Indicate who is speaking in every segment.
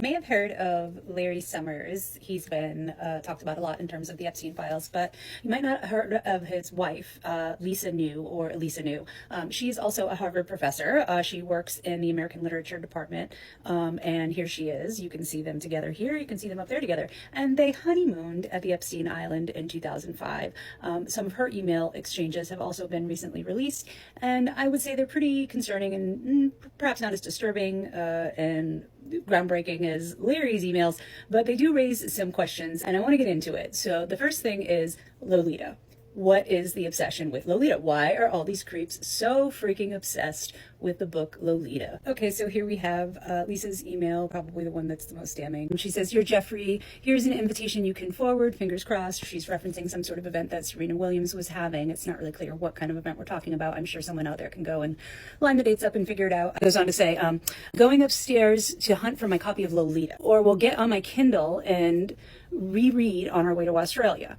Speaker 1: May have heard of Larry Summers. He's been talked about a lot in terms of the Epstein files, but you might not have heard of his wife, Lisa New, or Lisa New. She's also a Harvard professor. She works in the American Literature Department, and here she is. You can see them together here. You can see them up there together. And they honeymooned at the Epstein Island in 2005. Some of her email exchanges have also been recently released, and I would say they're pretty concerning and perhaps not as disturbing and groundbreaking as Larry's emails, but they do raise some questions, and I want to get into it. So the first thing is Lolita. What is the obsession with Lolita? Why are all these creeps so freaking obsessed with the book Lolita? Okay, so here we have Lisa's email, probably the one that's the most damning. She says, "Dear Jeffrey, here's an invitation you can forward, fingers crossed." She's referencing some sort of event that Serena Williams was having. It's not really clear what kind of event we're talking about. I'm sure someone out there can go and line the dates up and figure it out. It goes on to say, "Going upstairs to hunt for my copy of Lolita, or we'll get on my Kindle and reread on our way to Australia.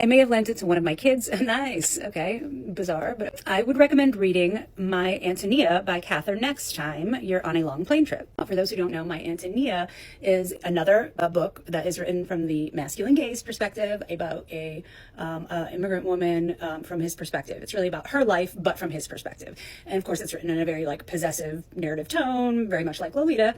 Speaker 1: I may have lent it to one of my kids." Nice. Okay. Bizarre. But I would recommend reading My Antonia by Catherine next time you're on a long plane trip. For those who don't know, My Antonia is another book that is written from the masculine gaze perspective about a immigrant woman from his perspective. It's really about her life, but from his perspective. And of course, it's written in a very like possessive narrative tone, very much like Lolita.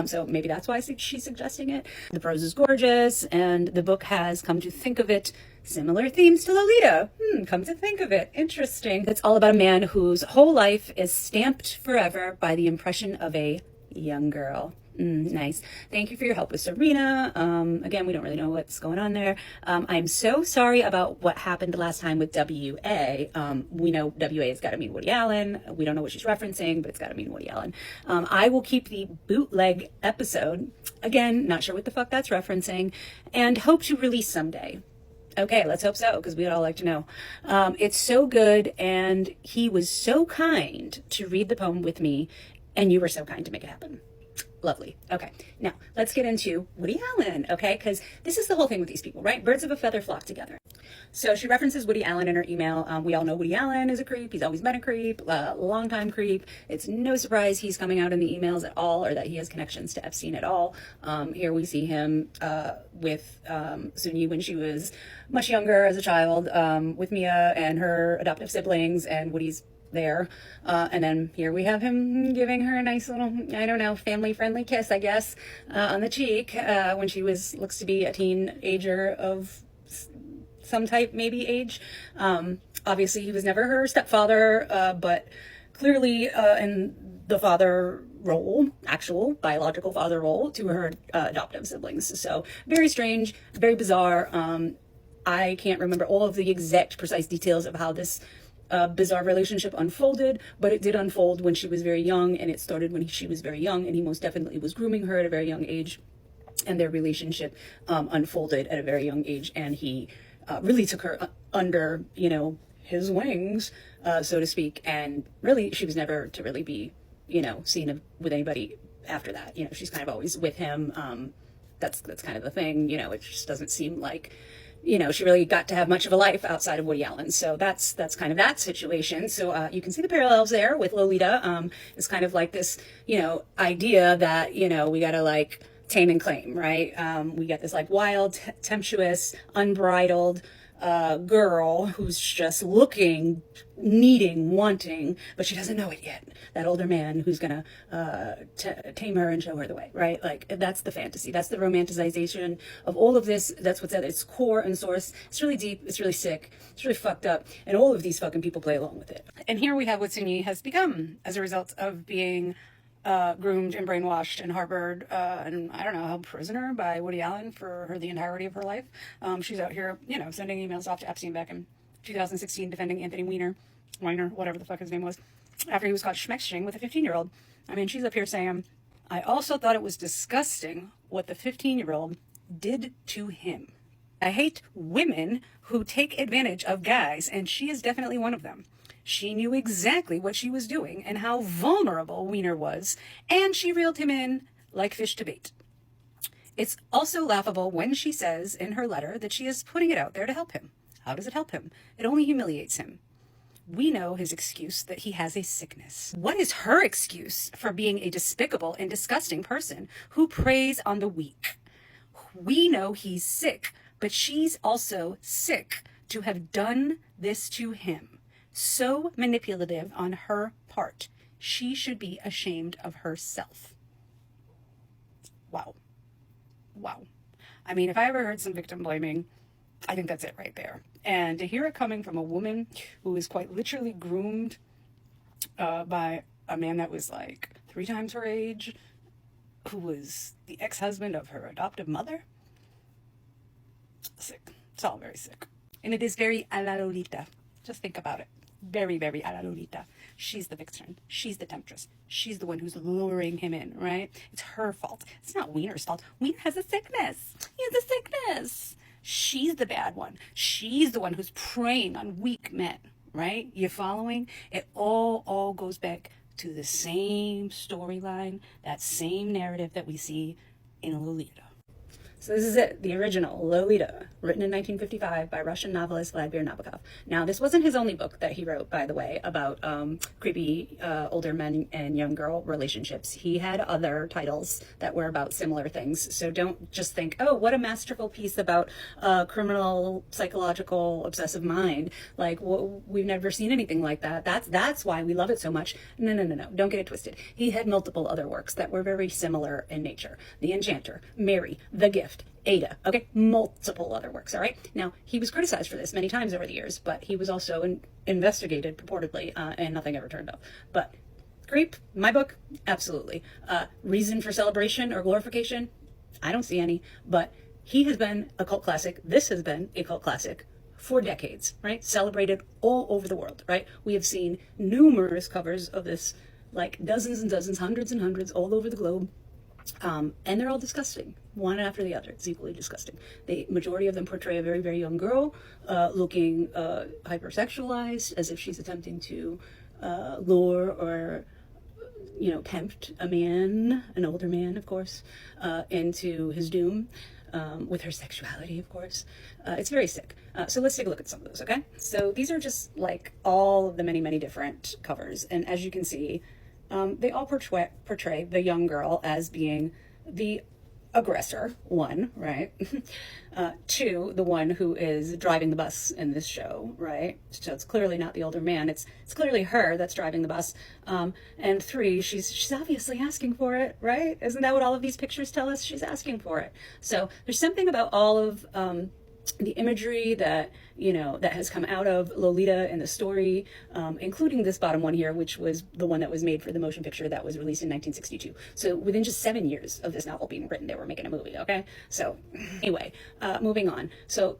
Speaker 1: So maybe that's why she's suggesting it. The prose is gorgeous, and the book has, come to think of it, similar themes to Lolita. Come to think of it. Interesting. It's all about a man whose whole life is stamped forever by the impression of a young girl. Nice. Thank you for your help with Serena. Again, we don't really know what's going on there. I'm so sorry about what happened last time with W.A. We know W.A. has got to mean Woody Allen. We don't know what she's referencing, but it's got to mean Woody Allen. I will keep the bootleg episode. Again, not sure what the fuck that's referencing, and hope to release someday. Okay, let's hope so, because we'd all like to know. It's so good, and he was so kind to read the poem with me, and you were so kind to make it happen. Lovely. Okay, now let's get into Woody Allen, okay? Because this is the whole thing with these people, right? Birds of a feather flock together. So she references Woody Allen in her email. We all know Woody Allen is a creep. He's always been a creep, long time creep. It's no surprise he's coming out in the emails at all, or that he has connections to Epstein at all. Here we see him with Sunyi when she was much younger as a child, with Mia and her adoptive siblings, and Woody's there. And then here we have him giving her a nice little, I don't know, family-friendly kiss, I guess, on the cheek when she looks to be a teenager of some type, maybe age. Obviously, he was never her stepfather, but clearly in the father role, actual biological father role to her adoptive siblings. So very strange, very bizarre. I can't remember all of the exact precise details of how this bizarre relationship unfolded, but it did unfold when she was very young, and it started when she was very young, and he most definitely was grooming her at a very young age, and their relationship unfolded at a very young age, and he really took her under, his wings, so to speak, and really she was never to really be, seen with anybody after that. She's kind of always with him. That's kind of the thing. It just doesn't seem like she really got to have much of a life outside of Woody Allen. So that's kind of that situation. So you can see the parallels there with Lolita. It's kind of like this, idea that, we got to like tame and claim, right? We get this like wild, tempestuous, unbridled girl who's just looking, needing, wanting, but she doesn't know it yet. That older man who's gonna tame her and show her the way, right? Like, that's the fantasy. That's the romanticization of all of this. That's what's at its core and source. It's really deep. It's really sick. It's really fucked up. And all of these fucking people play along with it. And here we have what Sunyi has become as a result of being groomed and brainwashed and harbored and I don't know, held prisoner by Woody Allen for the entirety of her life. She's out here, sending emails off to Epstein back in 2016 defending Anthony Weiner, whatever the fuck his name was, after he was caught schmexting with a 15-year-old. I mean, she's up here saying, "I also thought it was disgusting what the 15-year-old did to him. I hate women who take advantage of guys, and she is definitely one of them. She knew exactly what she was doing and how vulnerable Wiener was, and she reeled him in like fish to bait. It's also laughable when she says in her letter that she is putting it out there to help him. How does it help him? It only humiliates him. We know his excuse that he has a sickness. What is her excuse for being a despicable and disgusting person who preys on the weak? We know he's sick, but she's also sick to have done this to him. So manipulative on her part. She should be ashamed of herself. Wow. Wow. I mean, if I ever heard some victim blaming, I think that's it right there. And to hear it coming from a woman who is quite literally groomed by a man that was like 3 times her age, who was the ex-husband of her adoptive mother. Sick. It's all very sick. And it is very a la Lolita. Just think about it. Very, very a la Lolita. She's the vixen. She's the temptress. She's the one who's luring him in, right? It's her fault. It's not Wiener's fault. Wiener has a sickness. He has a sickness. She's the bad one. She's the one who's preying on weak men, right? You following? It all goes back to the same storyline, that same narrative that we see in Lolita. So this is it, the original Lolita, written in 1955 by Russian novelist Vladimir Nabakov. Now, this wasn't his only book that he wrote, by the way, about creepy older men and young girl relationships. He had other titles that were about similar things. So don't just think, oh, what a masterful piece about criminal, psychological, obsessive mind. Like, we've never seen anything like that. That's why we love it so much. No. Don't get it twisted. He had multiple other works that were very similar in nature. The Enchanter, Mary, The Gift, Ada, okay? Multiple other works, all right? Now, he was criticized for this many times over the years, but he was also investigated, purportedly, and nothing ever turned up. But creep, my book, absolutely. Reason for celebration or glorification? I don't see any, but he has been a cult classic. This has been a cult classic for decades, right? Celebrated all over the world, right? We have seen numerous covers of this, like dozens and dozens, hundreds and hundreds all over the globe. And they're all disgusting, one after the other. It's equally disgusting. The majority of them portray a very, very young girl looking hypersexualized, as if she's attempting to lure or, tempt a man, an older man, of course, into his doom. With her sexuality, of course. It's very sick. So let's take a look at some of those, okay? So these are just like all of the many, many different covers. And as you can see, they all portray the young girl as being the aggressor, one, right? 2, the one who is driving the bus in this show, right? So it's clearly not the older man. It's clearly her that's driving the bus. And 3, she's obviously asking for it, right? Isn't that what all of these pictures tell us? She's asking for it. So there's something about all of the imagery that that has come out of Lolita and the story, including this bottom one here, which was the one that was made for the motion picture that was released in 1962. So within just 7 years of this novel being written, they were making a movie. Okay, so anyway, moving on. So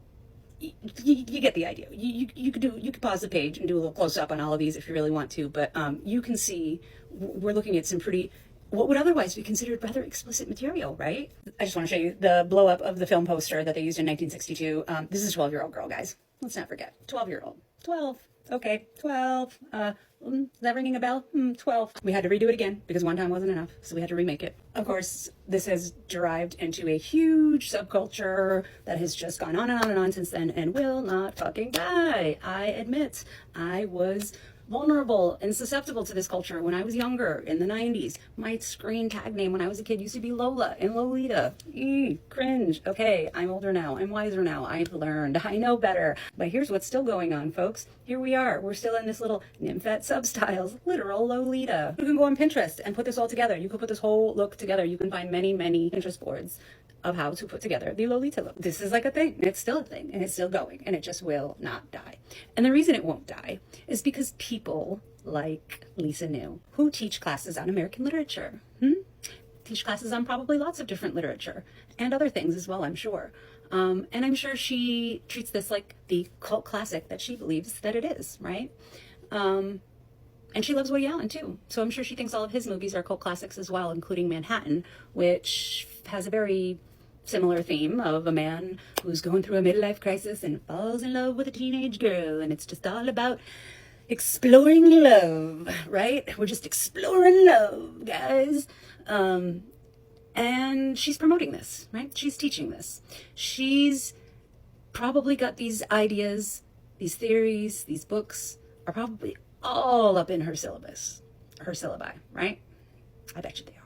Speaker 1: you get the idea. You could pause the page and do a little close up on all of these if you really want to, but you can see we're looking at some pretty, what would otherwise be considered rather explicit material, right? I just want to show you the blow up of the film poster that they used in 1962. This is a 12-year-old girl, guys. Let's not forget. 12-year-old. 12. Okay, 12. Is that ringing a bell? 12. We had to redo it again because one time wasn't enough, so we had to remake it. Of course, this has derived into a huge subculture that has just gone on and on and on since then and will not fucking die. I admit, I was vulnerable and susceptible to this culture when I was younger in the 90s. My screen tag name when I was a kid used to be Lola and Lolita. Cringe. Okay, I'm older now. I'm wiser now. I've learned. I know better. But here's what's still going on, folks. Here we are. We're still in this little nymphette substyles, literal Lolita. You can go on Pinterest and put this all together. You could put this whole look together. You can find many, many Pinterest boards of how to put together the Lolita look. This is like a thing, and it's still a thing, and it's still going, and it just will not die. And the reason it won't die is because people like Lisa New, who teach classes on American literature, teach classes on probably lots of different literature, and other things as well, I'm sure. And I'm sure she treats this like the cult classic that she believes that it is, right? And she loves Woody Allen too. So I'm sure she thinks all of his movies are cult classics as well, including Manhattan, which has a very similar theme of a man who's going through a midlife crisis and falls in love with a teenage girl. And it's just all about exploring love, right? We're just exploring love, guys. And she's promoting this, right? She's teaching this. She's probably got these ideas, these theories, these books, are probably all up in her syllabi, right? I bet you did.